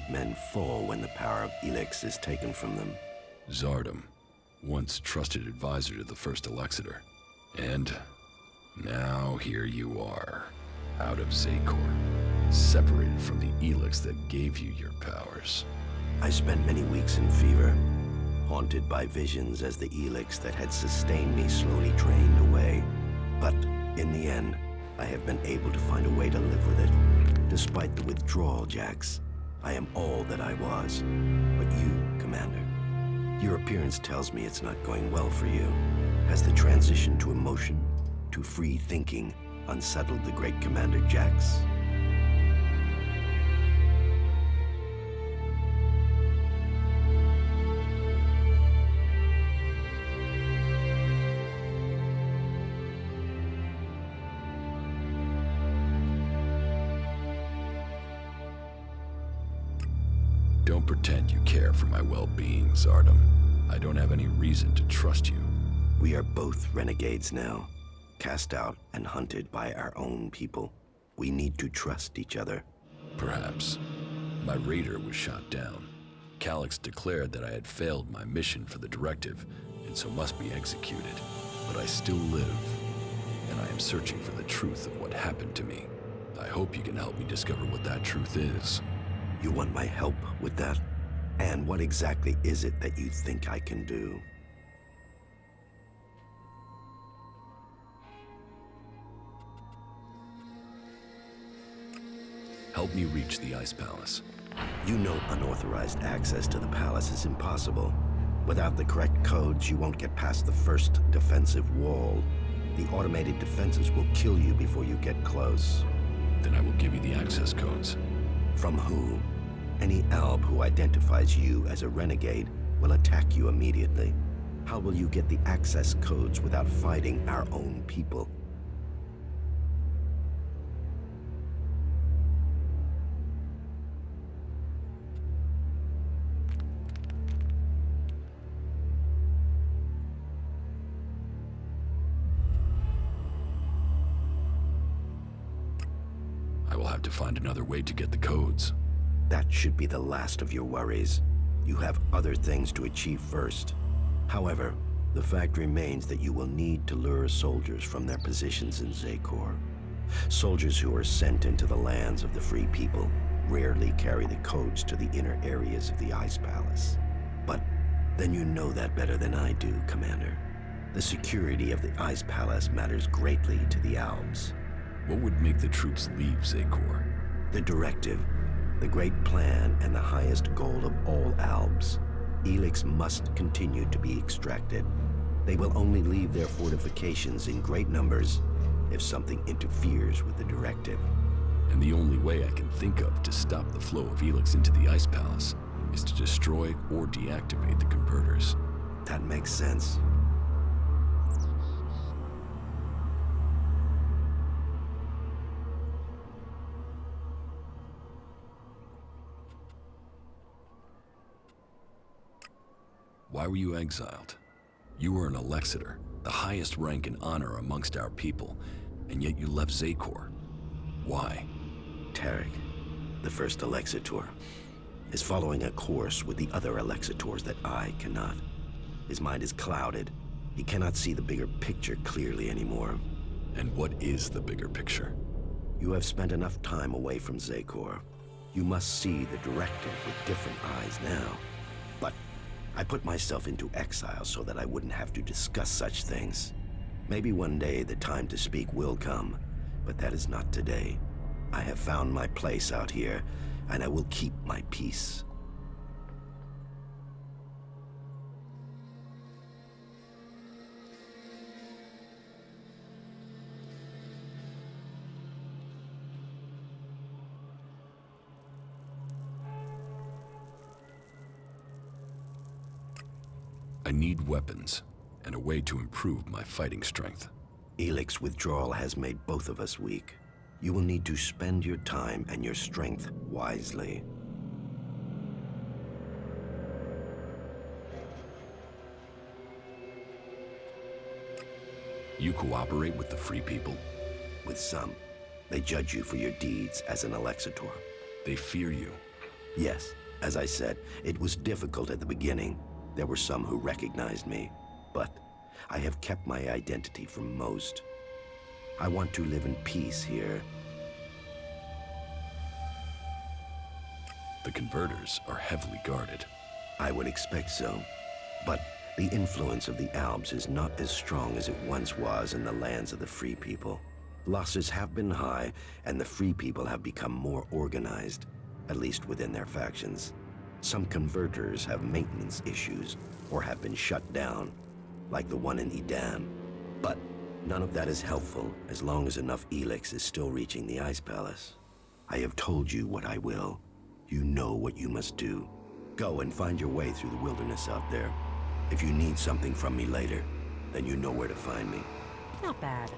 great men fall when the power of Elex is taken from them. Zardom, once trusted advisor to the first Elexetor. And now here you are, out of Zecor, separated from the Elex that gave you your powers. I spent many weeks in fever, haunted by visions as the Elex that had sustained me slowly drained away. But in the end, I have been able to find a way to live with it. Despite the withdrawal, Jax, I am all that I was. But you, Commander, your appearance tells me it's not going well for you. Has the transition to emotion, to free thinking, unsettled the great Commander Jax? Don't pretend you care for my well-being, Zardom. I don't have any reason to trust you. We are both renegades now, cast out and hunted by our own people. We need to trust each other. Perhaps. My raider was shot down. Calyx declared that I had failed my mission for the directive, and so must be executed. But I still live, and I am searching for the truth of what happened to me. I hope you can help me discover what that truth is. You want my help with that? And what exactly is it that you think I can do? Help me reach the Ice Palace. You know unauthorized access to the palace is impossible. Without the correct codes, you won't get past the first defensive wall. The automated defenses will kill you before you get close. Then I will give you the access codes. From who? Any Alb who identifies you as a renegade will attack you immediately. How will you get the access codes without fighting our own people? I will have to find another way to get the codes. That should be the last of your worries. You have other things to achieve first. However, the fact remains that you will need to lure soldiers from their positions in Zecor. Soldiers who are sent into the lands of the free people rarely carry the codes to the inner areas of the Ice Palace. But then you know that better than I do, Commander. The security of the Ice Palace matters greatly to the Albs. What would make the troops leave Zecor? The directive. The great plan and the highest goal of all Albs. Elex must continue to be extracted. They will only leave their fortifications in great numbers if something interferes with the directive. And the only way I can think of to stop the flow of Elex into the Ice Palace is to destroy or deactivate the converters. That makes sense. Why were you exiled? You were an Elexetor, the highest rank and honor amongst our people, and yet you left Zecor. Why? Cleric, the first Elexetor, is following a course with the other Elexetors that I cannot. His mind is clouded. He cannot see the bigger picture clearly anymore. And what is the bigger picture? You have spent enough time away from Zecor. You must see the directive with different eyes now. But I put myself into exile so that I wouldn't have to discuss such things. Maybe one day the time to speak will come, but that is not today. I have found my place out here, and I will keep my peace. I need weapons, and a way to improve my fighting strength. Elex withdrawal has made both of us weak. You will need to spend your time and your strength wisely. You cooperate with the Free People? With some. They judge you for your deeds as an Elexetor. They fear you. Yes, as I said, it was difficult at the beginning. There were some who recognized me, but I have kept my identity from most. I want to live in peace here. The converters are heavily guarded. I would expect so, but the influence of the Albs is not as strong as it once was in the lands of the Free People. Losses have been high, and the Free People have become more organized, at least within their factions. Some converters have maintenance issues, or have been shut down, like the one in Edan. But none of that is helpful as long as enough Elex is still reaching the Ice Palace. I have told you what I will. You know what you must do. Go and find your way through the wilderness out there. If you need something from me later, then you know where to find me. Not bad.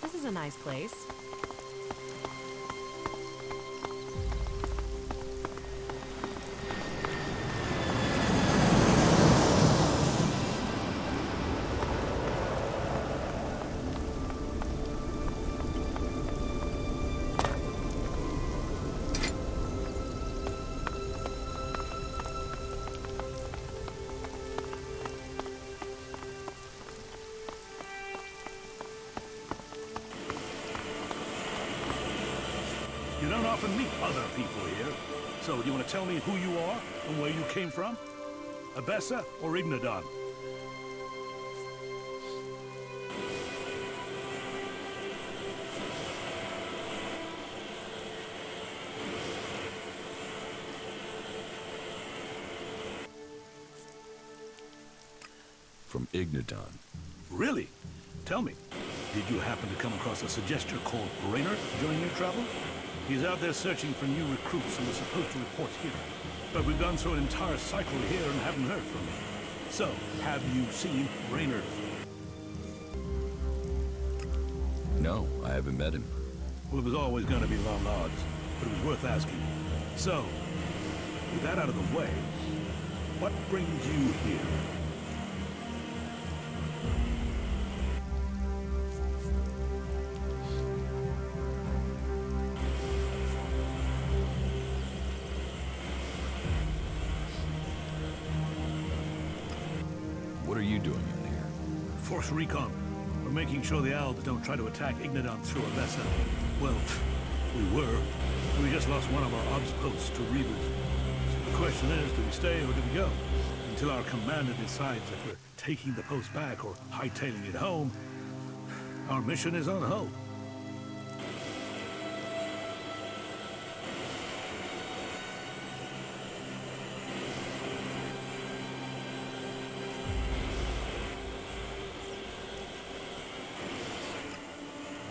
This is a nice place. don't often meet other people here. So, do you want to tell me who you are and where you came from? Abessa or Ignadon? From Ignadon. Really? Tell me, did you happen to come across a suggester called Raynor during your travels? He's out there searching for new recruits and was supposed to report here. But we've gone through an entire cycle here and haven't heard from him. So, have you seen Raynor? No, I haven't met him. Well, it was always going to be long odds, but it was worth asking. So, with that out of the way, what brings you here? What are you doing in here? Force recon. We're making sure the Albs don't try to attack Ignadon through Abessa. Well, we were. We just lost one of our odds posts to Reavers. So the question is, do we stay or do we go? Until our commander decides if we're taking the post back or hightailing it home, our mission is on hold.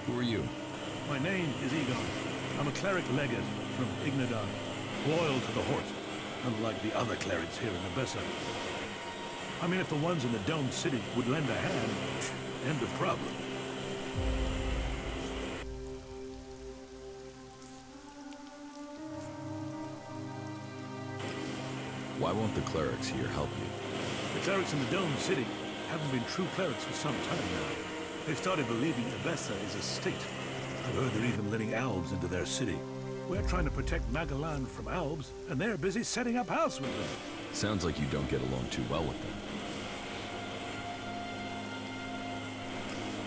Who are you? My name is Egon. I'm a cleric legate from Ignadon, loyal to the Hort, unlike the other clerics here in Abessa. I mean, if the ones in the domed city would lend a hand, end of problem. Why won't the clerics here help you? The clerics in the domed city haven't been true clerics for some time now. They've started believing Abessa is a state. I've heard they're even letting Albs into their city. We're trying to protect Magalan from Albs, and they're busy setting up house with them. Sounds like you don't get along too well with them.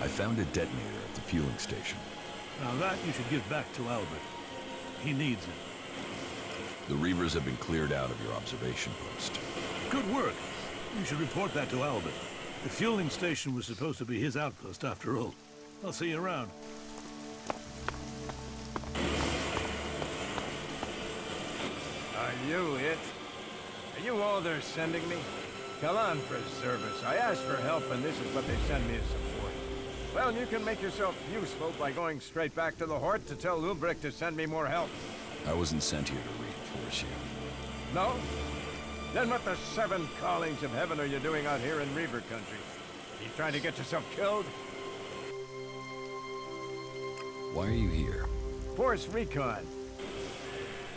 I found a detonator at the fueling station. Now that you should give back to Albert. He needs it. The Reavers have been cleared out of your observation post. Good work. You should report that to Albert. The fueling station was supposed to be his outpost after all. I'll see you around. Are you it? Are you all they're sending me? Calaan preserve us. I asked for help and this is what they send me as support. Well, you can make yourself useful by going straight back to the Hort to tell Ulbrich to send me more help. I wasn't sent here to reinforce you. No? Then what the seven callings of heaven are you doing out here in Reaver country? You trying to get yourself killed? Why are you here? Force recon.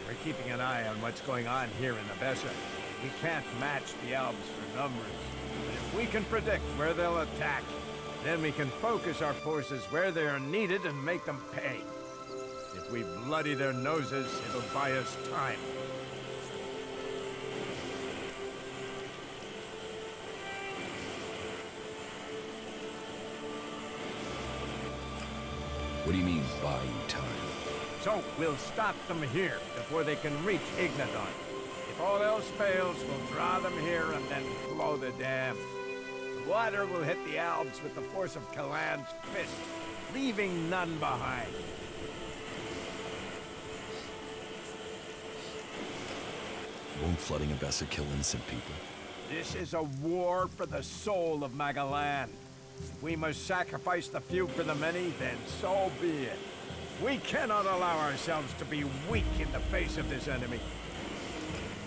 We're keeping an eye on what's going on here in Abessa. We can't match the Albs for numbers. But if we can predict where they'll attack, then we can focus our forces where they are needed and make them pay. If we bloody their noses, it'll buy us time. What do you mean, buy you time? So we'll stop them here before they can reach Ignadon. If all else fails, we'll draw them here and then blow the dam. The water will hit the Albs with the force of Calaan's fist, leaving none behind. Won't flooding Abessa kill innocent people? This is a war for the soul of Magalan. If we must sacrifice the few for the many, then so be it. We cannot allow ourselves to be weak in the face of this enemy.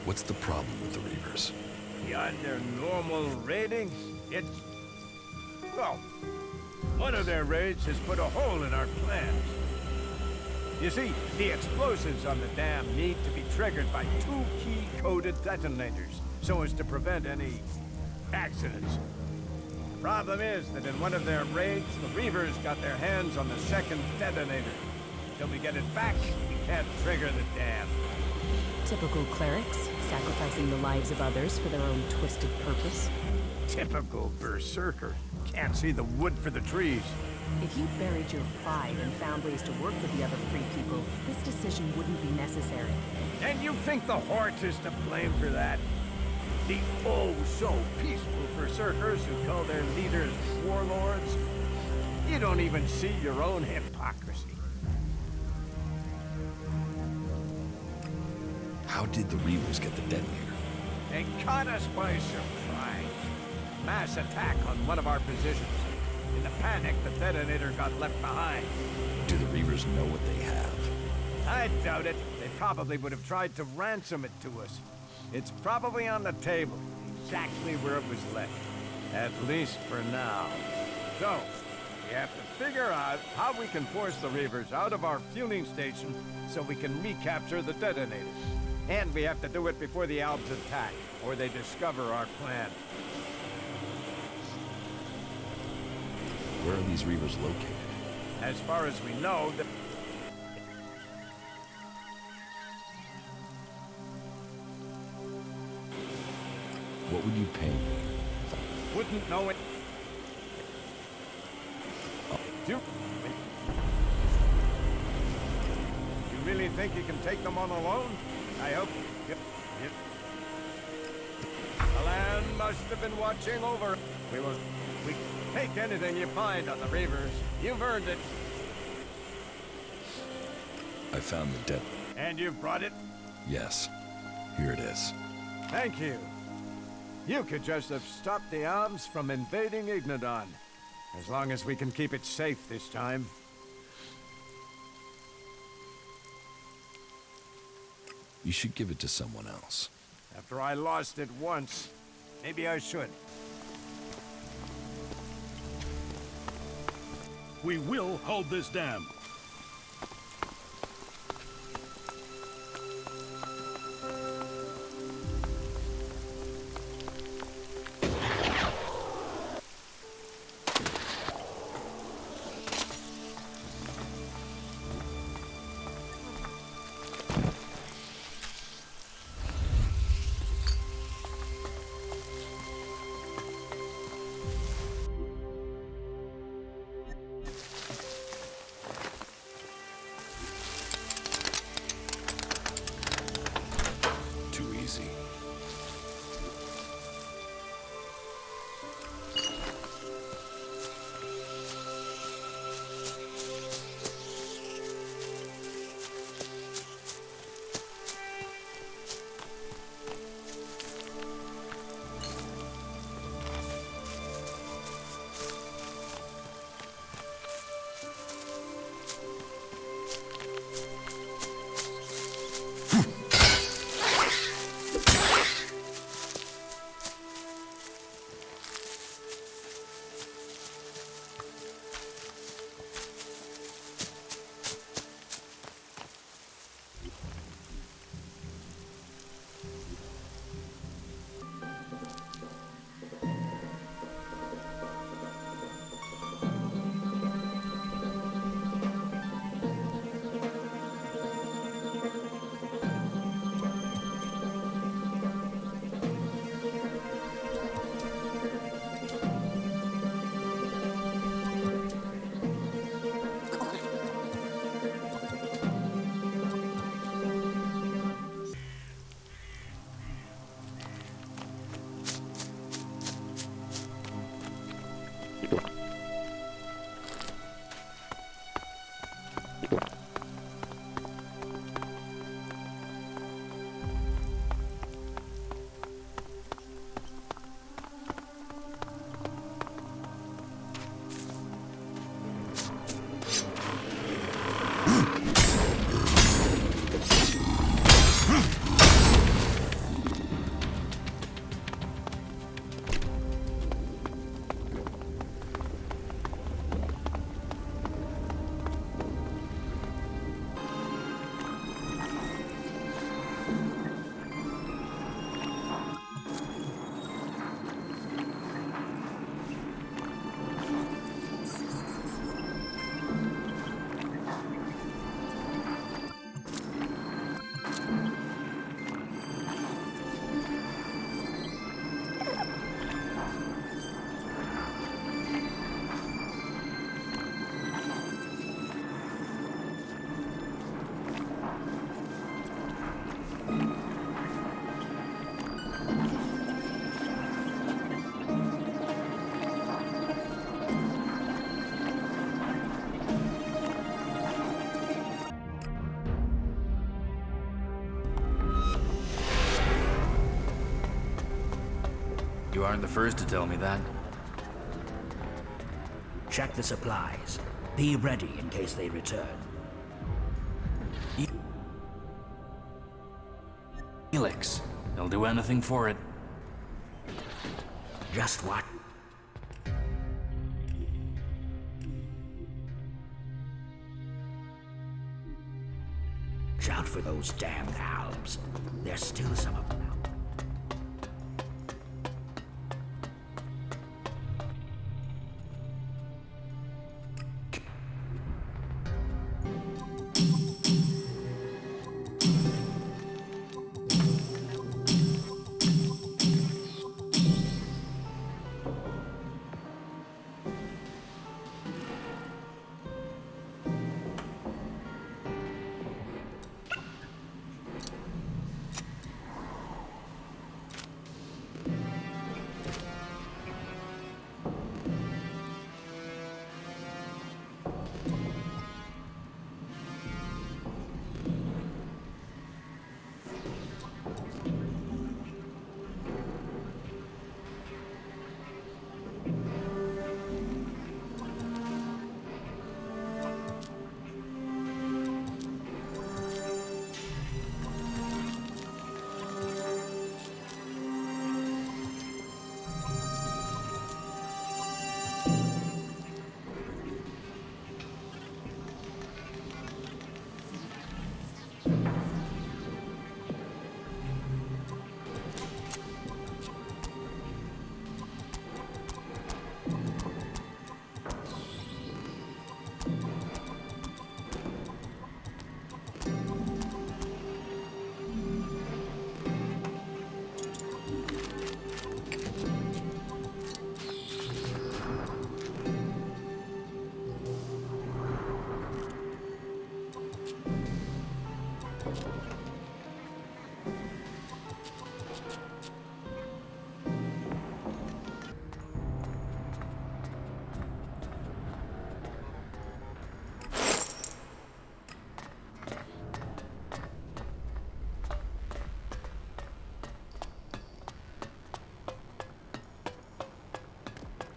What's the problem with the Reavers? Beyond their normal raiding, it's... well, one of their raids has put a hole in our plans. You see, the explosives on the dam need to be triggered by 2 key-coded detonators, so as to prevent any accidents. The problem is that in one of their raids, the Reavers got their hands on the second detonator. Till we get it back, we can't trigger the dam. Typical clerics, sacrificing the lives of others for their own twisted purpose. Typical Berserker. Can't see the wood for the trees. If you buried your pride and found ways to work with the other free people, this decision wouldn't be necessary. And you think the Hort is to blame for that? The oh-so-peaceful Berserkers who call their leaders warlords? You don't even see your own hypocrisy. How did the Reavers get the detonator? They caught us by surprise. Mass attack on one of our positions. In the panic, the detonator got left behind. Do the Reavers know what they have? I doubt it. They probably would have tried to ransom it to us. It's probably on the table, exactly where it was left. At least for now. So, we have to figure out how we can force the Reavers out of our fueling station so we can recapture the detonator. And we have to do it before the Albs attack, or they discover our plan. Where are these Reavers located? As far as we know, the... What would you pay me? Wouldn't know it. You really think you can take them on alone? I hope. Calaan must have been watching over. We take anything you find on the Reavers. You've earned it. I found the dead. And you've brought it? Yes. Here it is. Thank you. You could just have stopped the Albs from invading Ignadon. As long as we can keep it safe this time. You should give it to someone else. After I lost it once, maybe I should. We will hold this dam. aren't the first to tell me that. Check the supplies. Be ready in case they return. Elex. They'll do anything for it. Just what? Watch out for those damned Albs. There's still some of them out.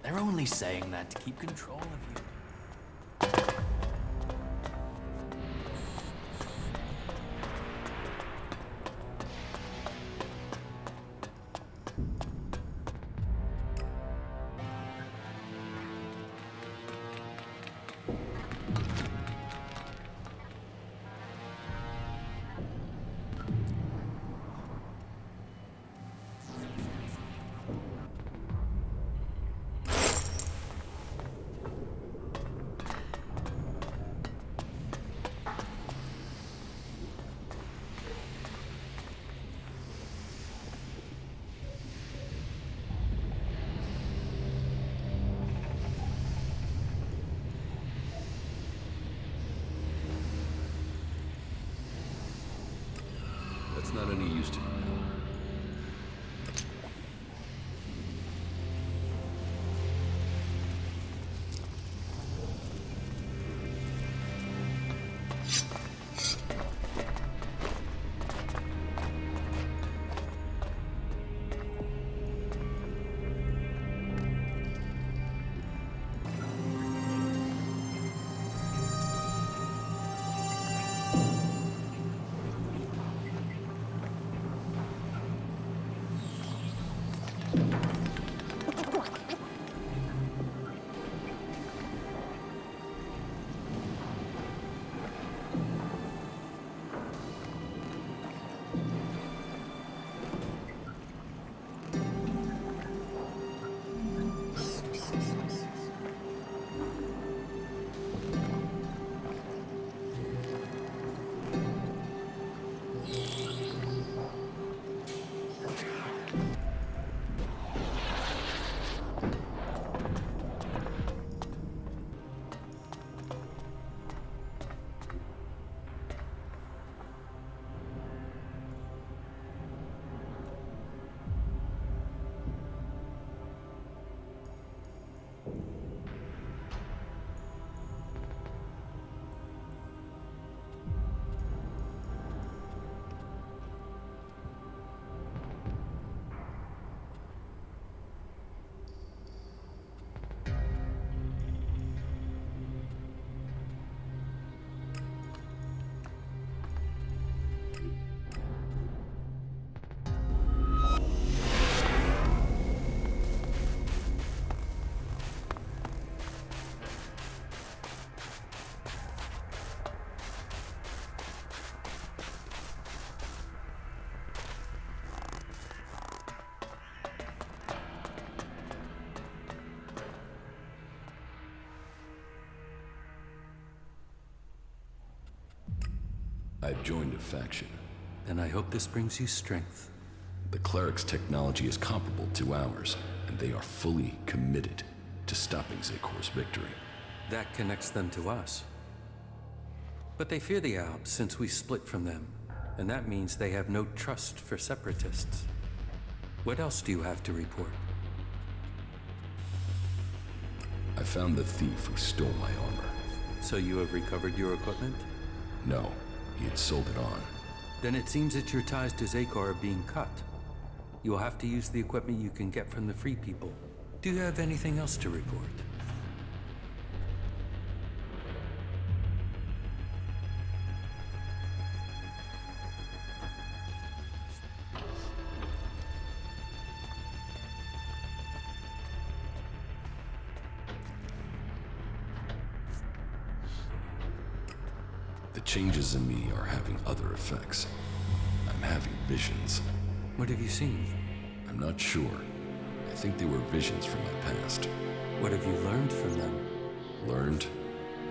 They're only saying that to keep control of you. That's not any use to me now. I've joined a faction. Then I hope this brings you strength. The Clerics' technology is comparable to ours, and they are fully committed to stopping Zekor's victory. That connects them to us. But they fear the Albs since we split from them, and that means they have no trust for separatists. What else do you have to report? I found the thief who stole my armor. So you have recovered your equipment? No, he had sold it on. Then it seems that your ties to Zekor are being cut. You will have to use the equipment you can get from the Free People. Do you have anything else to report? The changes in me are having other effects. I'm having visions. What have you seen? I'm not sure. I think they were visions from my past. What have you learned from them? Learned?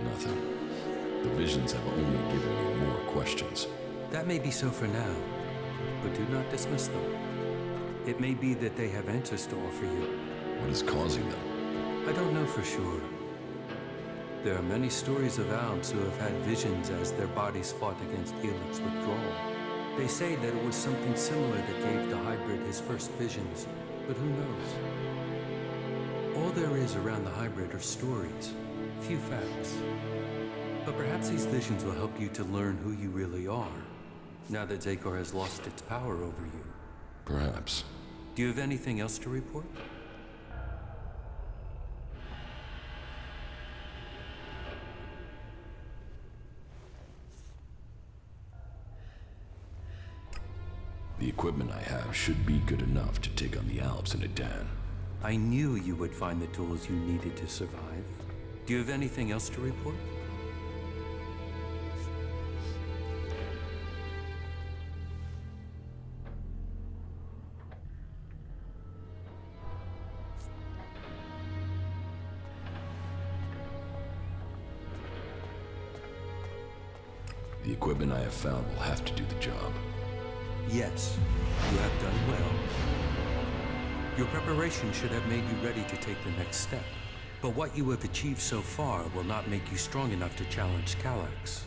Nothing. The visions have only given me more questions. That may be so for now, but do not dismiss them. It may be that they have answers to offer you. What is causing them? I don't know for sure. There are many stories of Albs who have had visions as their bodies fought against Elex withdrawal. They say that it was something similar that gave the hybrid his first visions, but who knows? All there is around the hybrid are stories, few facts. But perhaps these visions will help you to learn who you really are, now that Zekor has lost its power over you. Perhaps. Do you have anything else to report? The equipment I have should be good enough to take on the Albs in a dan. I knew you would find the tools you needed to survive. Do you have anything else to report? The equipment I have found will have to do the job. Yes, you have done well. Your preparation should have made you ready to take the next step. But what you have achieved so far will not make you strong enough to challenge Calex.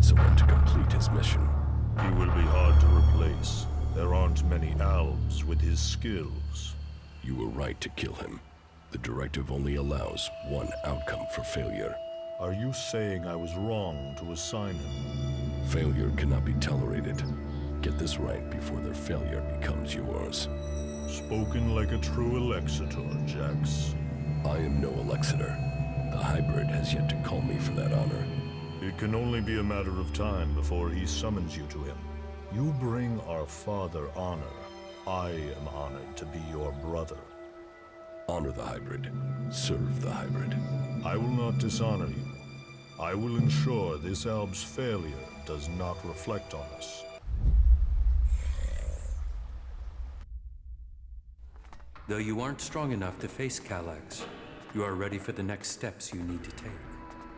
Someone to complete his mission. He will be hard to replace. There aren't many Albs with his skills. You were right to kill him. The directive only allows one outcome for failure. Are you saying I was wrong to assign him? Failure cannot be tolerated. Get this right before their failure becomes yours. Spoken like a true Elexetor, Jax. I am no Elexetor. The hybrid has yet to call me for that honor. It can only be a matter of time before he summons you to him. You bring our father honor. I am honored to be your brother. Honor the hybrid. Serve the hybrid. I will not dishonor you. I will ensure this Alb's failure does not reflect on us. Though you aren't strong enough to face Calex, you are ready for the next steps you need to take.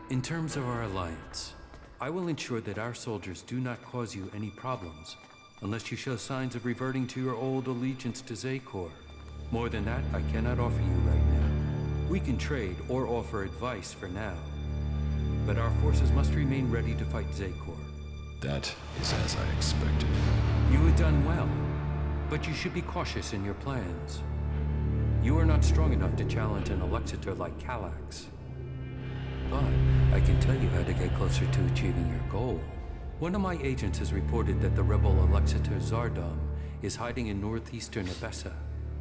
In terms of our alliance, I will ensure that our soldiers do not cause you any problems, unless you show signs of reverting to your old allegiance to Zekor. More than that, I cannot offer you right now. We can trade or offer advice for now, but our forces must remain ready to fight Zekor. That is as I expected. You have done well, but you should be cautious in your plans. You are not strong enough to challenge an Elexetor like Calex. But I can tell you how to get closer to achieving your goal. One of my agents has reported that the rebel Elexetor Zardom is hiding in northeastern Abessa.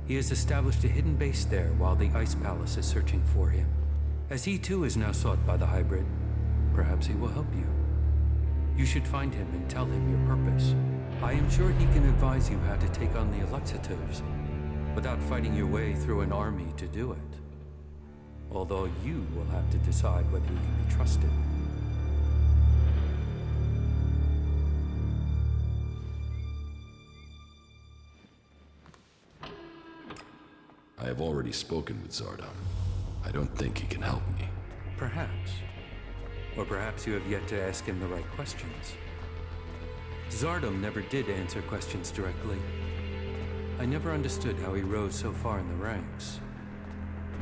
He has established a hidden base there while the Ice Palace is searching for him. As he too is now sought by the hybrid, perhaps he will help you. You should find him and tell him your purpose. I am sure he can advise you how to take on the Elexetors without fighting your way through an army to do it. Although you will have to decide whether you can be trusted. I have already spoken with Zardom. I don't think he can help me. Perhaps. Or perhaps you have yet to ask him the right questions. Zardom never did answer questions directly. I never understood how he rose so far in the ranks.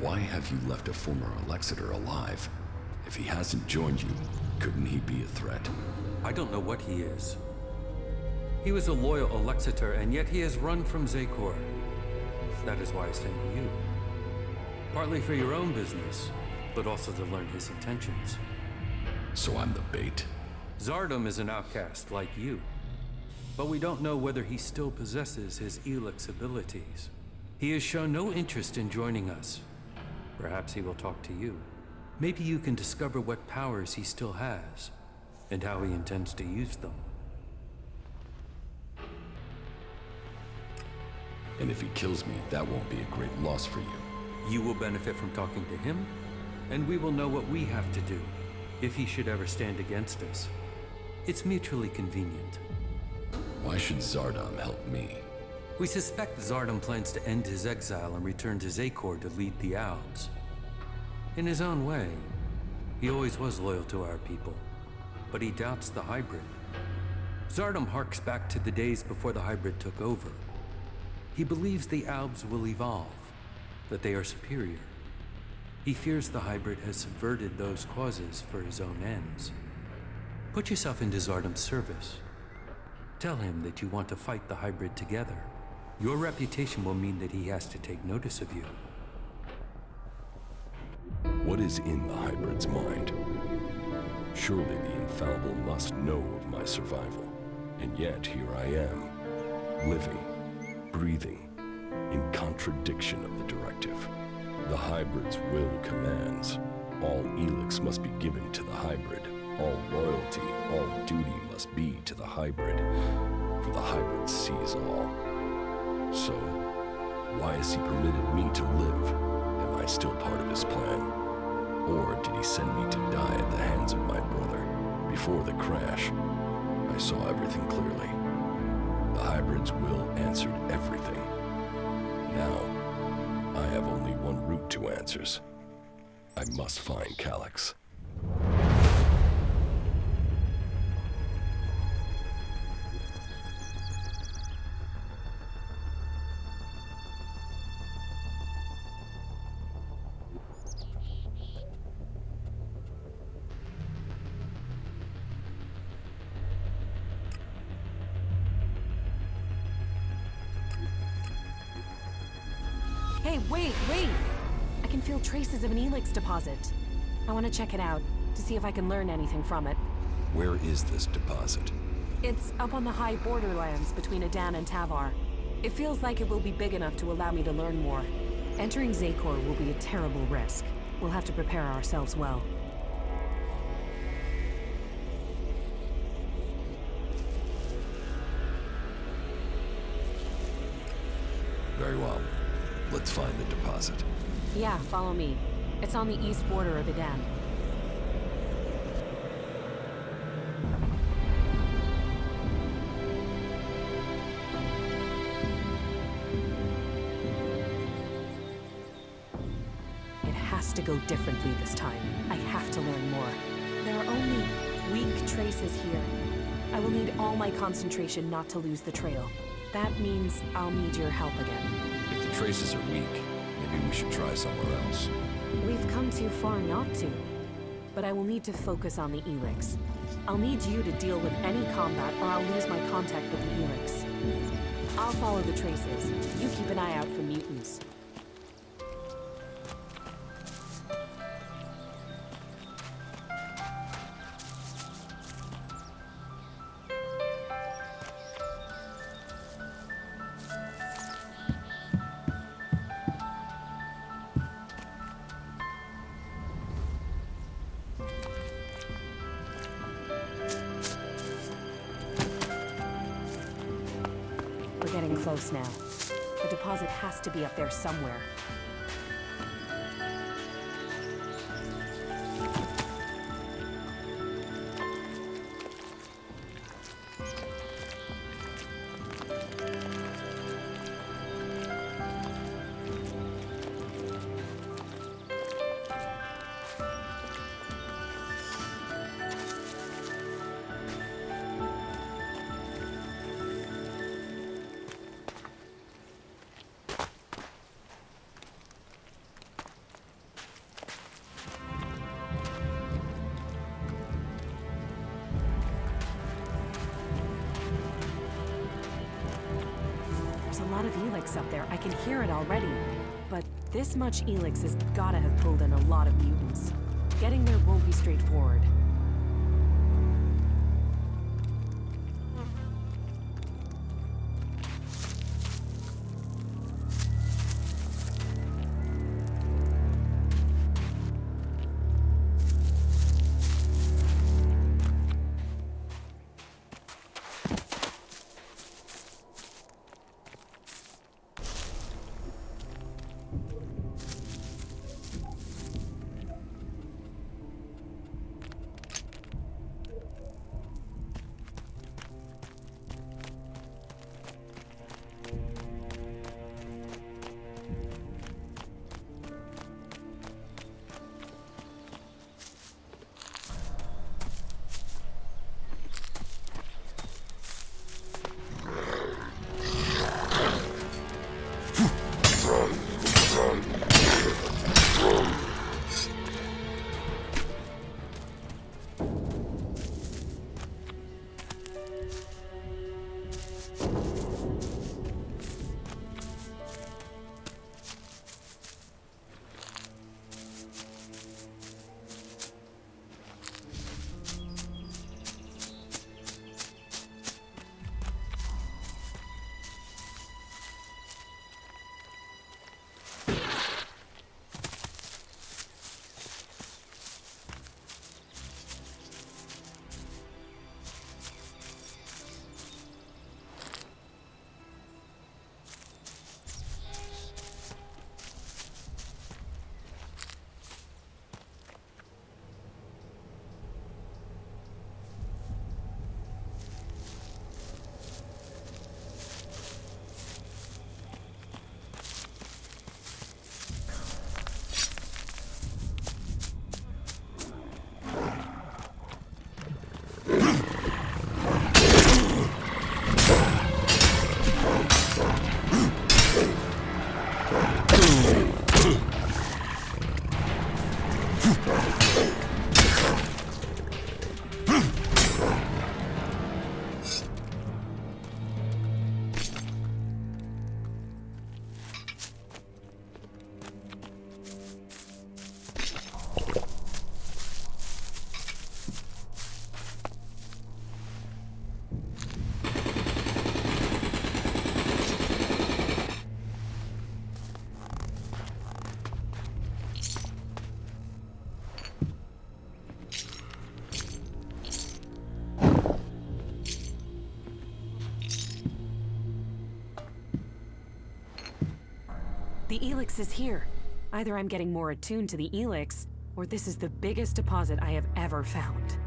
Why have you left a former Elexetor alive? If he hasn't joined you, couldn't he be a threat? I don't know what he is. He was a loyal Elexetor, and yet he has run from Zakor. That is why I sent you. Partly for your own business, but also to learn his intentions. So I'm the bait? Zardom is an outcast like you. But we don't know whether he still possesses his Elex abilities. He has shown no interest in joining us. Perhaps he will talk to you. Maybe you can discover what powers he still has, and how he intends to use them. And if he kills me, that won't be a great loss for you. You will benefit from talking to him, and we will know what we have to do, if he should ever stand against us. It's mutually convenient. Why should Zardom help me? We suspect Zardom plans to end his exile and return to Zakor to lead the Albs. In his own way, he always was loyal to our people, but he doubts the hybrid. Zardom harks back to the days before the hybrid took over. He believes the Albs will evolve, that they are superior. He fears the hybrid has subverted those causes for his own ends. Put yourself into Zardom's service. Tell him that you want to fight the hybrid together. Your reputation will mean that he has to take notice of you. What is in the hybrid's mind? Surely the infallible must know of my survival. And yet here I am, living, breathing, in contradiction of the directive. The hybrid's will commands. All Elex must be given to the hybrid. All loyalty, all duty must be to the hybrid, for the hybrid sees all. So, why has he permitted me to live? Am I still part of his plan? Or did he send me to die at the hands of my brother? Before the crash, I saw everything clearly. The hybrid's will answered everything. Now, I have only one route to answers. I must find Calyx. Hey, wait! I can feel traces of an Elex deposit. I want to check it out, to see if I can learn anything from it. Where is this deposit? It's up on the high borderlands between Adan and Tavar. It feels like it will be big enough to allow me to learn more. Entering Zakor will be a terrible risk. We'll have to prepare ourselves well. Very well. Let's find the deposit. Yeah, follow me. It's on the east border of Adan. It has to go differently this time. I have to learn more. There are only weak traces here. I will need all my concentration not to lose the trail. That means I'll need your help again. If the traces are weak, maybe we should try somewhere else. We've come too far not to. But I will need to focus on the Elex. I'll need you to deal with any combat or I'll lose my contact with the Elex. I'll follow the traces. You keep an eye out for mutants. Getting close now. The deposit has to be up there somewhere. lot of Elex up there. I can hear it already. But this much Elex has gotta have pulled in a lot of mutants. Getting there won't be straightforward. The Elex is here. Either I'm getting more attuned to the Elex, or this is the biggest deposit I have ever found.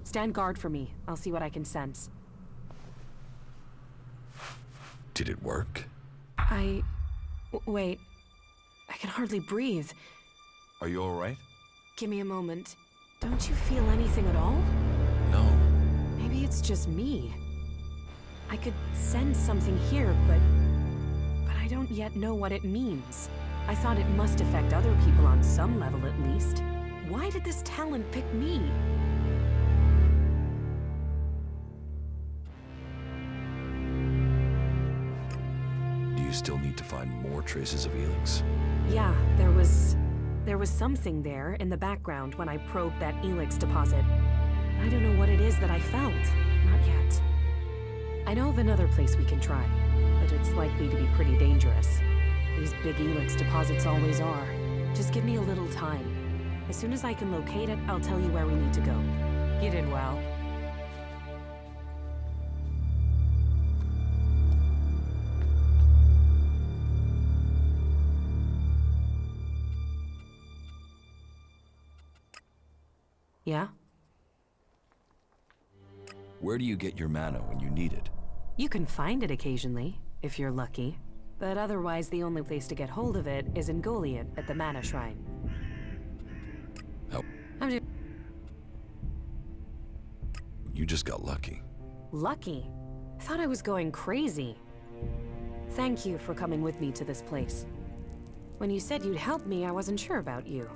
Stand guard for me. I'll see what I can sense. Did it work? Wait. I can hardly breathe. Are you all right? Give me a moment. Don't you feel anything at all? No. Maybe it's just me. I could sense something here, but I don't yet know what it means. I thought it must affect other people on some level at least. Why did this talent pick me? You still need to find more traces of Elex? Yeah, there was something there in the background when I probed that Elex deposit. I don't know what it is that I felt. Not yet. I know of another place we can try, but it's likely to be pretty dangerous. These big Elex deposits always are. Just give me a little time. As soon as I can locate it, I'll tell you where we need to go. You did well. Yeah? Where do you get your mana when you need it? You can find it occasionally, if you're lucky. But otherwise, the only place to get hold of it is in Goliath at the Mana Shrine. Oh, you just got lucky. Lucky? Thought I was going crazy. Thank you for coming with me to this place. When you said you'd help me, I wasn't sure about you.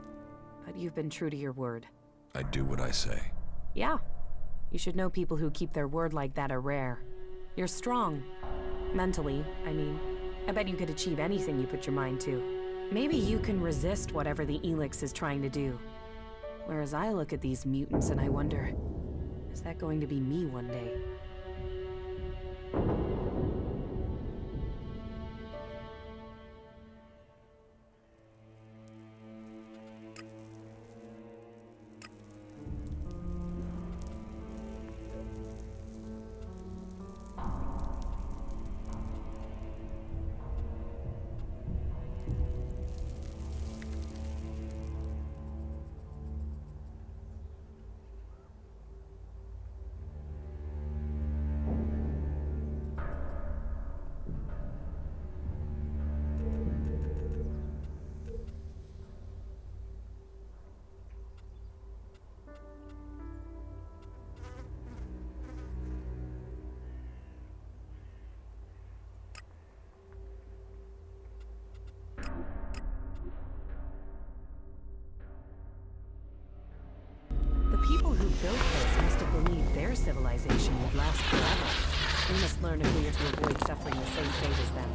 But you've been true to your word. I do what I say. Yeah. You should know people who keep their word like that are rare. You're strong. Mentally, I mean. I bet you could achieve anything you put your mind to. Maybe you can resist whatever the Elex is trying to do. Whereas I look at these mutants and I wonder, is that going to be me one day? The people who built this must have believed their civilization would last forever. We must learn if we are to avoid suffering the same fate as them.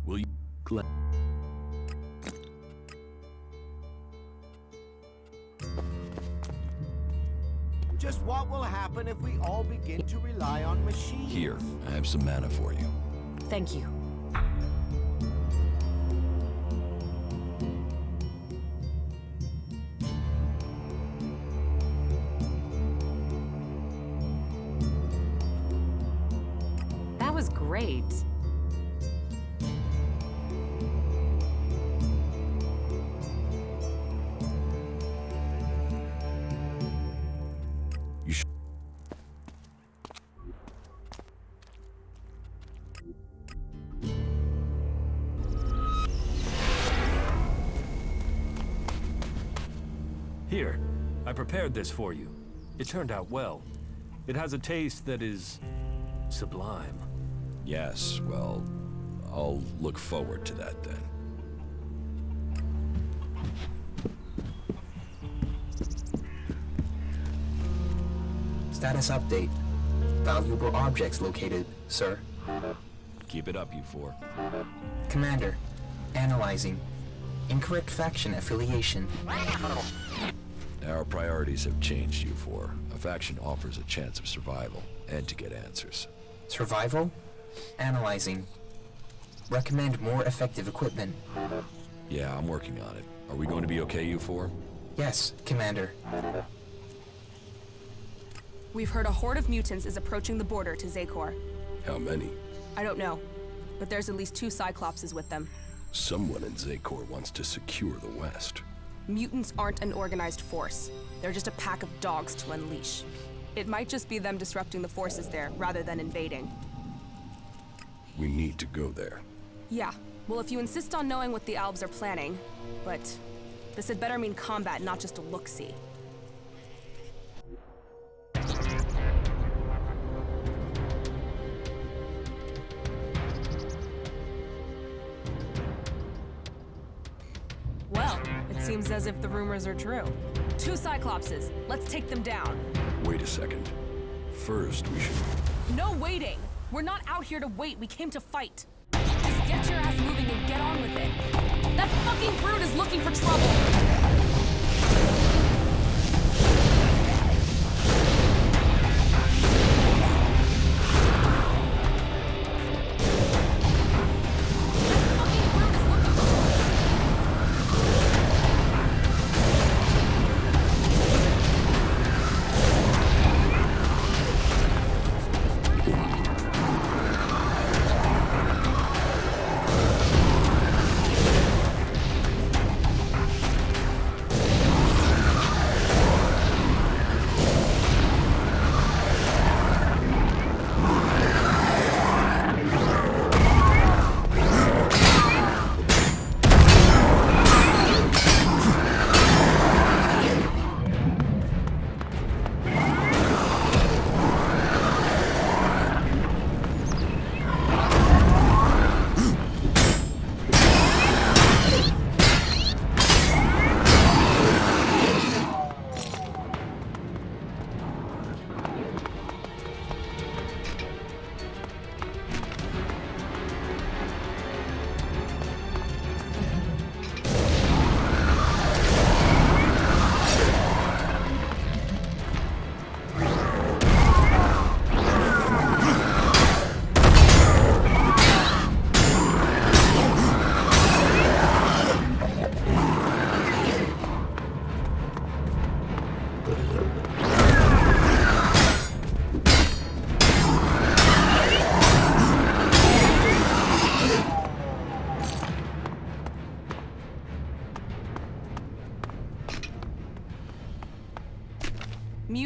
Will you... Just what will happen if we all begin to rely on machines? Here, I have some mana for you. Thank you. That was great. You should... Here, I prepared this for you. It turned out well. It has a taste that is sublime. Yes, well, I'll look forward to that then. Status update. Valuable objects located, sir. Keep it up, you four. Commander, analyzing. Incorrect faction affiliation. Our priorities have changed, you four. A faction offers a chance of survival, and to get answers. Survival? Analyzing. Recommend more effective equipment. Yeah, I'm working on it. Are we going to be okay, you four? Yes, Commander. We've heard a horde of mutants is approaching the border to Zakor. How many? I don't know, but there's at least 2 Cyclopses with them. Someone in Zakor wants to secure the West. Mutants aren't an organized force. They're just a pack of dogs to unleash. It might just be them disrupting the forces there, rather than invading. We need to go there. Yeah, well, if you insist on knowing what the Albs are planning, but this had better mean combat, not just a look-see. Well, it seems as if the rumors are true. 2 Cyclopses. Let's take them down. Wait a second. First, we should... No waiting! We're not out here to wait, we came to fight. Just get your ass moving and get on with it. That fucking brute is looking for trouble! That fucking brute is looking for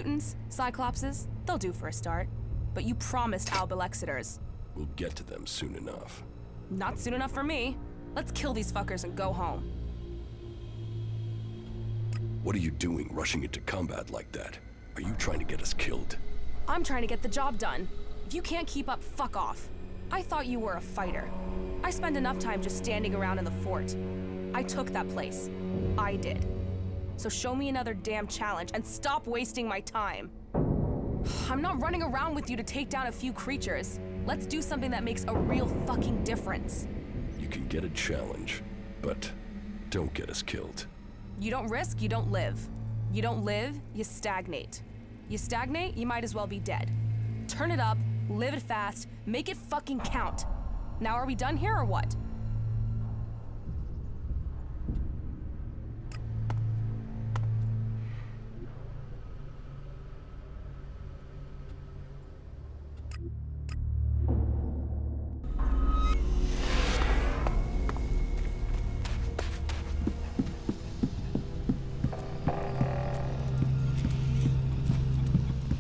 Mutants, Cyclopses, they'll do for a start. But you promised Elexetors. We'll get to them soon enough. Not soon enough for me. Let's kill these fuckers and go home. What are you doing, rushing into combat like that? Are you trying to get us killed? I'm trying to get the job done. If you can't keep up, fuck off. I thought you were a fighter. I spend enough time just standing around in the fort. I took that place. I did. So show me another damn challenge and stop wasting my time. I'm not running around with you to take down a few creatures. Let's do something that makes a real fucking difference. You can get a challenge, but don't get us killed. You don't risk, you don't live. You don't live, you stagnate. You stagnate, you might as well be dead. Turn it up, live it fast, make it fucking count. Now are we done here or what?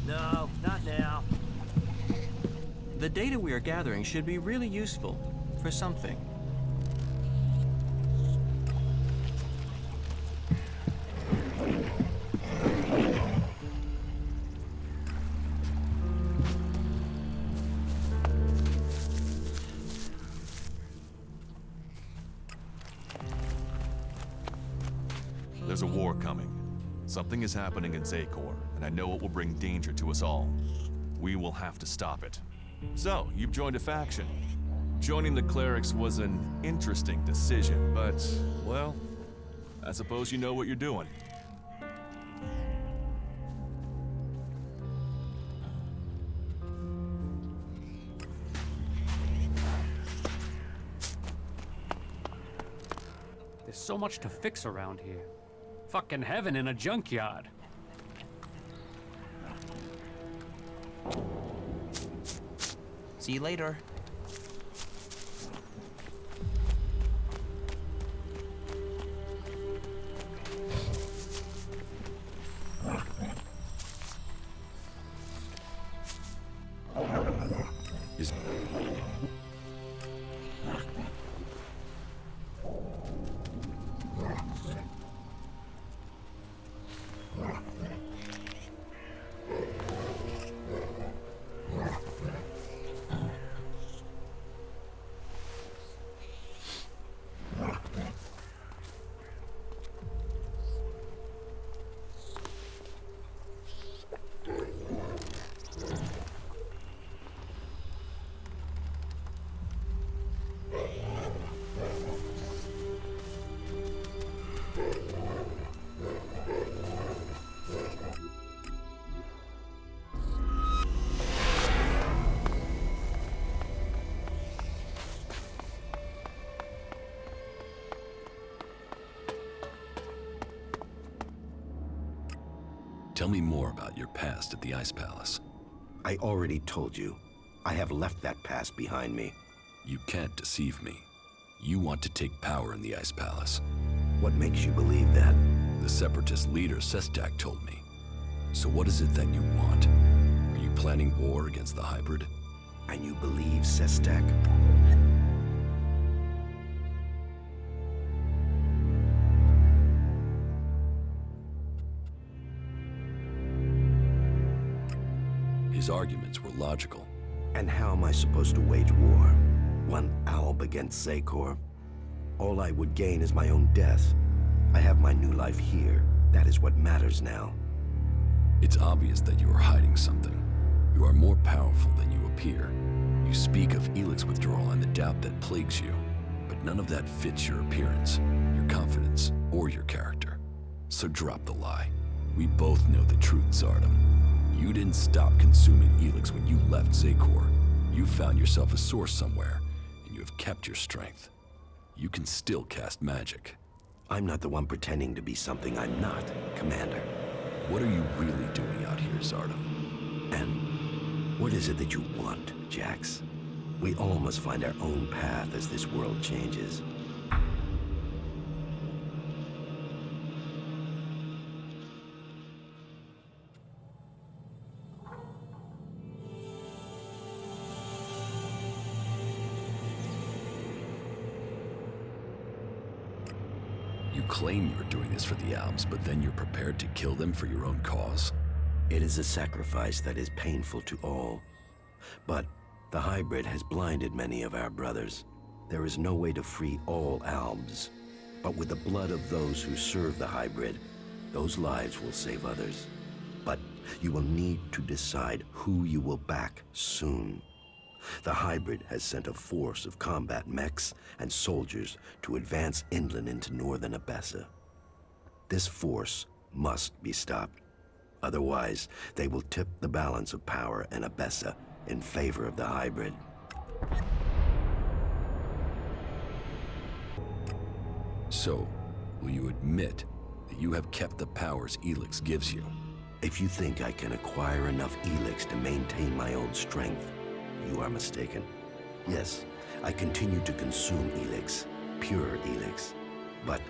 No, not now. The data we are gathering should be really useful for something. There's a war coming. Something is happening in Zakor, and I know it will bring danger to us all. We will have to stop it. So, you've joined a faction. Joining the Clerics was an interesting decision, but, well, I suppose you know what you're doing. There's so much to fix around here. Fucking heaven in a junkyard. See you later. Tell me more about your past at the Ice Palace. I already told you. I have left that past behind me. You can't deceive me. You want to take power in the Ice Palace. What makes you believe that? The Separatist leader, Sestak, told me. So what is it that you want? Are you planning war against the hybrid? And you believe Sestak? His arguments were logical. And how am I supposed to wage war? One Alb against Zakor? All I would gain is my own death. I have my new life here. That is what matters now. It's obvious that you are hiding something. You are more powerful than you appear. You speak of Elex withdrawal and the doubt that plagues you, but none of that fits your appearance, your confidence, or your character. So drop the lie. We both know the truth, Zardom. You didn't stop consuming Elex when you left Zakor. You found yourself a source somewhere, and you have kept your strength. You can still cast magic. I'm not the one pretending to be something I'm not, Commander. What are you really doing out here, Zardom? And what is it that you want, Jax? We all must find our own path as this world changes. You claim you're doing this for the Albs, but then you're prepared to kill them for your own cause? It is a sacrifice that is painful to all. But the hybrid has blinded many of our brothers. There is no way to free all Albs. But with the blood of those who serve the hybrid, those lives will save others. But you will need to decide who you will back soon. The hybrid has sent a force of combat mechs and soldiers to advance inland into northern Abessa. This force must be stopped. Otherwise, they will tip the balance of power in Abessa in favor of the hybrid. So, will you admit that you have kept the powers Elex gives you? If you think I can acquire enough Elex to maintain my own strength, you are mistaken. Yes, I continue to consume Elex, pure Elex, but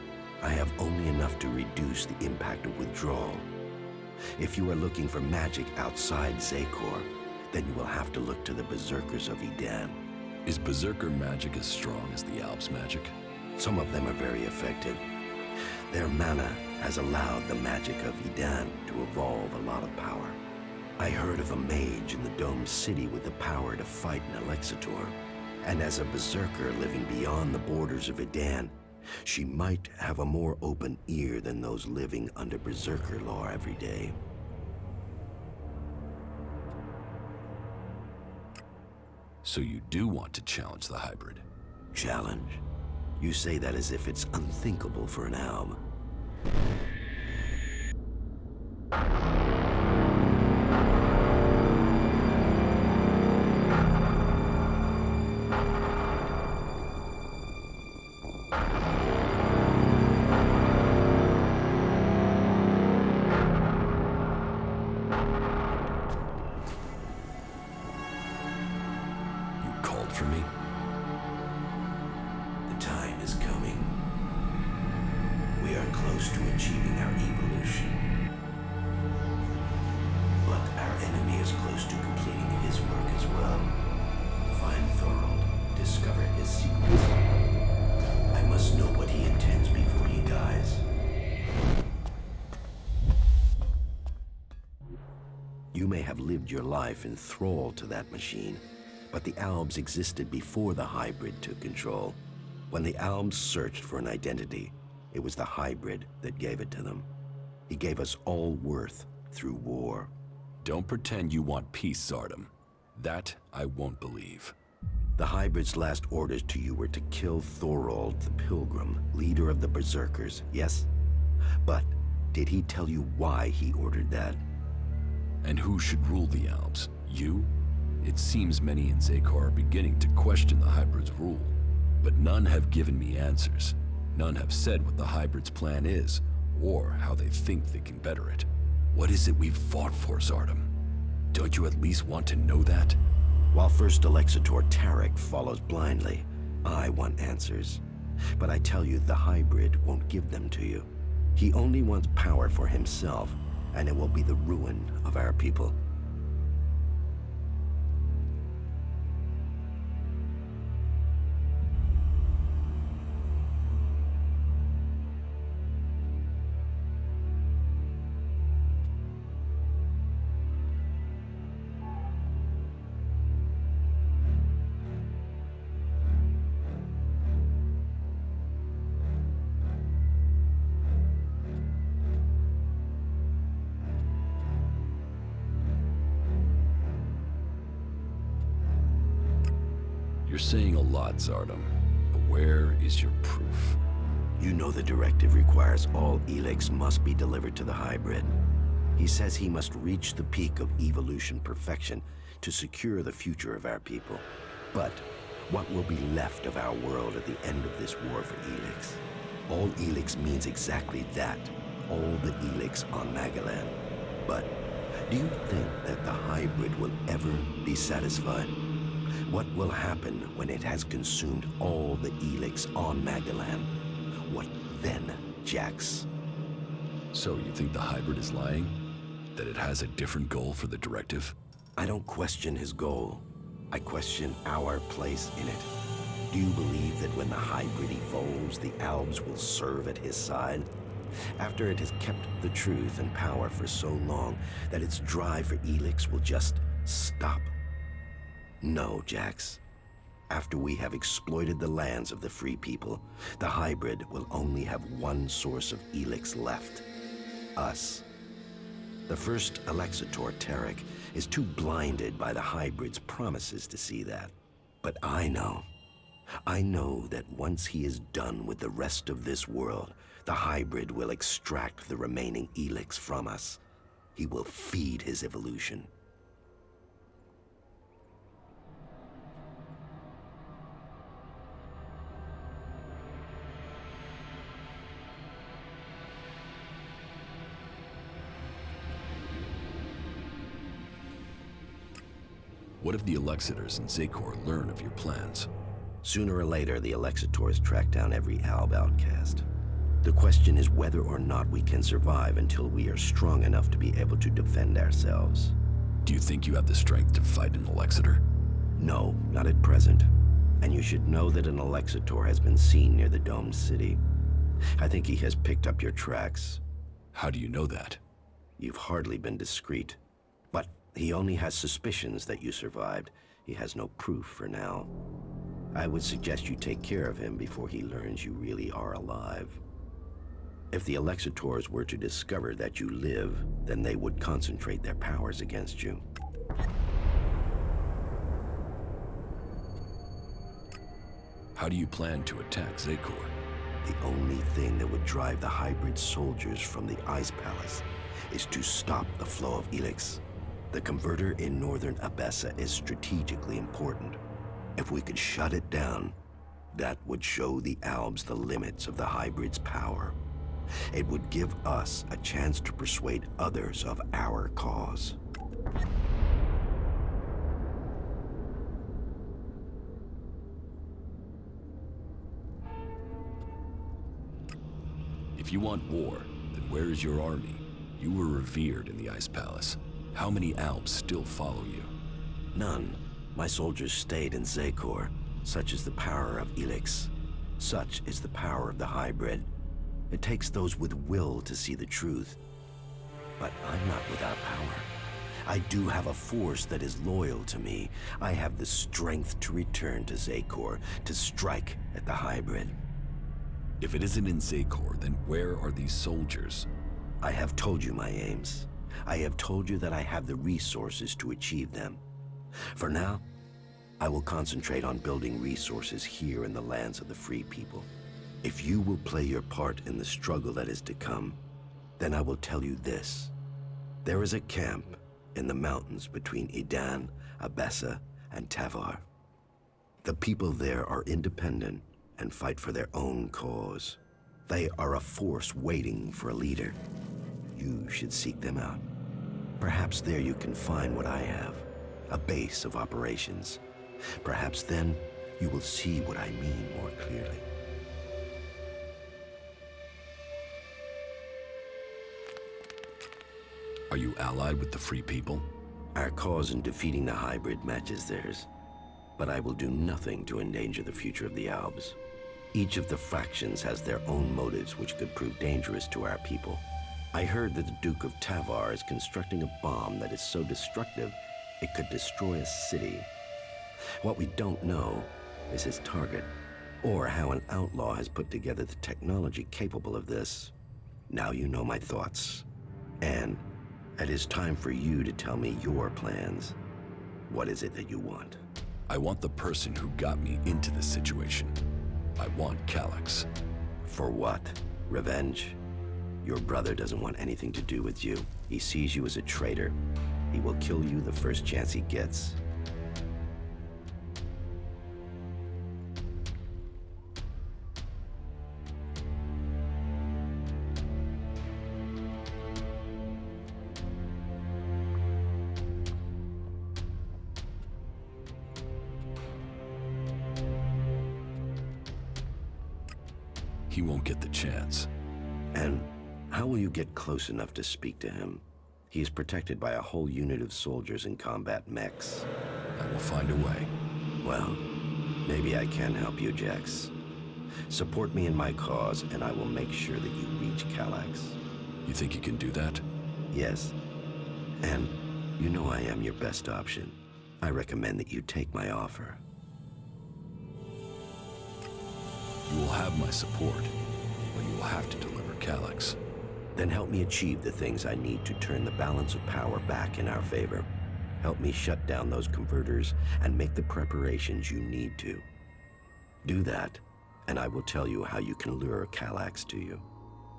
I have only enough to reduce the impact of withdrawal. If you are looking for magic outside Zakor, then you will have to look to the Berserkers of Edan. Is Berserker magic as strong as the Albs magic? Some of them are very effective. Their mana has allowed the magic of Edan to evolve a lot of power. I heard of a mage in the domed city with the power to fight an Elexetor. And as a Berserker living beyond the borders of Edan, she might have a more open ear than those living under Berserker law every day. So you do want to challenge the hybrid? Challenge? You say that as if it's unthinkable for an Alb. For me? The time is coming. We are close to achieving our evolution. But our enemy is close to completing his work as well. Find Thorold, discover his secrets. I must know what he intends before he dies. You may have lived your life in thrall to that machine, but the Albs existed before the hybrid took control. When the Albs searched for an identity, it was the hybrid that gave it to them. He gave us all worth through war. Don't pretend you want peace, Zardom. That I won't believe. The hybrid's last orders to you were to kill Thorold the Pilgrim, leader of the Berserkers, yes? But did he tell you why he ordered that? And who should rule the Albs? You? It seems many in Zakor are beginning to question the hybrid's rule, but none have given me answers. None have said what the hybrid's plan is, or how they think they can better it. What is it we've fought for, Zardom? Don't you at least want to know that? While First Elexetor Tarek follows blindly, I want answers. But I tell you, the hybrid won't give them to you. He only wants power for himself, and it will be the ruin of our people. You're saying a lot, Zardom, but where is your proof? You know the directive requires all Elex must be delivered to the hybrid. He says he must reach the peak of evolution perfection to secure the future of our people. But what will be left of our world at the end of this war for Elex? All Elex means exactly that, all the Elex on Magalan. But do you think that the hybrid will ever be satisfied? What will happen when it has consumed all the Elex on Magalan? What then, Jax? So you think the hybrid is lying? That it has a different goal for the directive? I don't question his goal. I question our place in it. Do you believe that when the hybrid evolves, the Albs will serve at his side? After it has kept the truth and power for so long that its drive for Elex will just stop? No, Jax. After we have exploited the lands of the free people, the hybrid will only have one source of Elex left: us. The first Elexetor, Cleric, is too blinded by the hybrid's promises to see that. But I know that once he is done with the rest of this world, the hybrid will extract the remaining Elex from us. He will feed his evolution. What if the Elexetors and Zakor learn of your plans? Sooner or later, the Elexetors track down every Alb outcast. The question is whether or not we can survive until we are strong enough to be able to defend ourselves. Do you think you have the strength to fight an Elexetor? No, not at present. And you should know that an Elexetor has been seen near the domed city. I think he has picked up your tracks. How do you know that? You've hardly been discreet. But he only has suspicions that you survived. He has no proof for now. I would suggest you take care of him before he learns you really are alive. If the Elexetors were to discover that you live, then they would concentrate their powers against you. How do you plan to attack Zakor? The only thing that would drive the hybrid soldiers from the Ice Palace is to stop the flow of Elex. The converter in northern Abessa is strategically important. If we could shut it down, that would show the Albs the limits of the hybrid's power. It would give us a chance to persuade others of our cause. If you want war, then where is your army? You were revered in the Ice Palace. How many Albs still follow you? None. My soldiers stayed in Zakor. Such is the power of Elex. Such is the power of the hybrid. It takes those with will to see the truth. But I'm not without power. I do have a force that is loyal to me. I have the strength to return to Zakor, to strike at the hybrid. If it isn't in Zakor, then where are these soldiers? I have told you my aims. I have told you that I have the resources to achieve them. For now, I will concentrate on building resources here in the lands of the free people. If you will play your part in the struggle that is to come, then I will tell you this. There is a camp in the mountains between Idan, Abessa, and Tavar. The people there are independent and fight for their own cause. They are a force waiting for a leader. You should seek them out. Perhaps there you can find what I have, a base of operations. Perhaps then you will see what I mean more clearly. Are you allied with the Free People? Our cause in defeating the hybrid matches theirs, but I will do nothing to endanger the future of the Albs. Each of the factions has their own motives which could prove dangerous to our people. I heard that the Duke of Tavar is constructing a bomb that is so destructive it could destroy a city. What we don't know is his target, or how an outlaw has put together the technology capable of this. Now you know my thoughts, and it is time for you to tell me your plans. What is it that you want? I want the person who got me into this situation. I want Calyx. For what? Revenge? Your brother doesn't want anything to do with you. He sees you as a traitor. He will kill you the first chance he gets. He won't get the chance. And how will you get close enough to speak to him? He is protected by a whole unit of soldiers in combat mechs. I will find a way. Well, Maybe I can help you, Jax. Support me in my cause, and I will make sure that you reach Calax. You think you can do that? Yes. And you know I am your best option. I recommend that you take my offer. You will have my support, but you will have to deliver Calax. Then help me achieve the things I need to turn the balance of power back in our favor. Help me shut down those converters and make the preparations you need to. Do that, and I will tell you how you can lure Calax to you.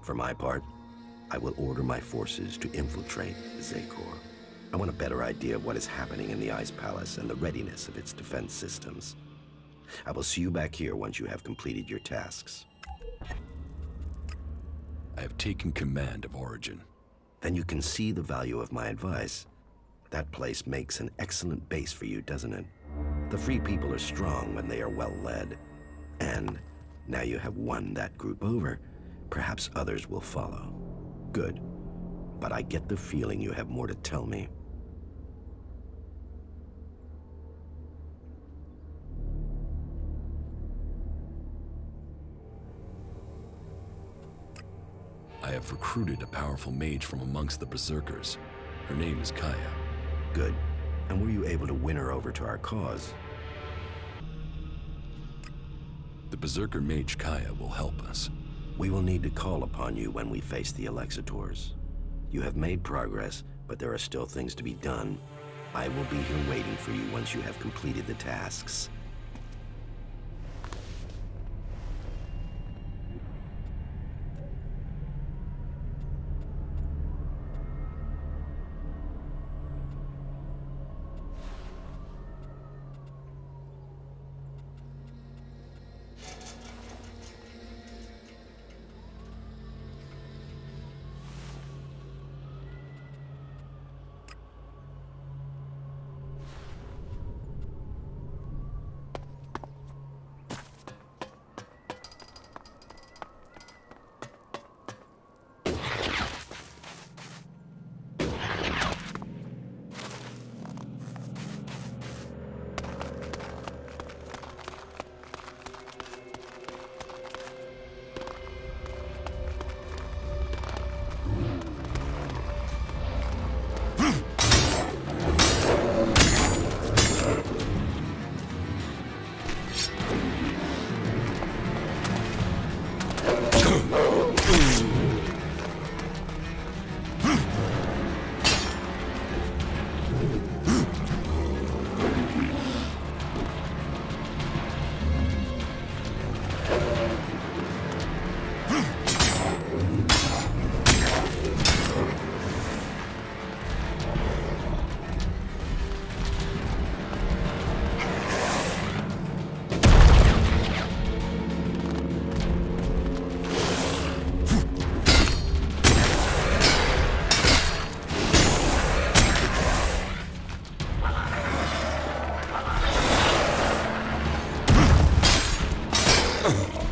For my part, I will order my forces to infiltrate Zakor. I want a better idea of what is happening in the Ice Palace and the readiness of its defense systems. I will see you back here once you have completed your tasks. I have taken command of Origin. Then you can see the value of my advice. That place makes an excellent base for you, doesn't it? The Free People are strong when they are well led. And now you have won that group over, perhaps others will follow. Good. But I get the feeling you have more to tell me. I have recruited a powerful mage from amongst the Berserkers. Her name is Kaya. Good. And were you able to win her over to our cause? The Berserker mage Kaya will help us. We will need to call upon you when we face the Elexetors. You have made progress, but there are still things to be done. I will be here waiting for you once you have completed the tasks. Ugh.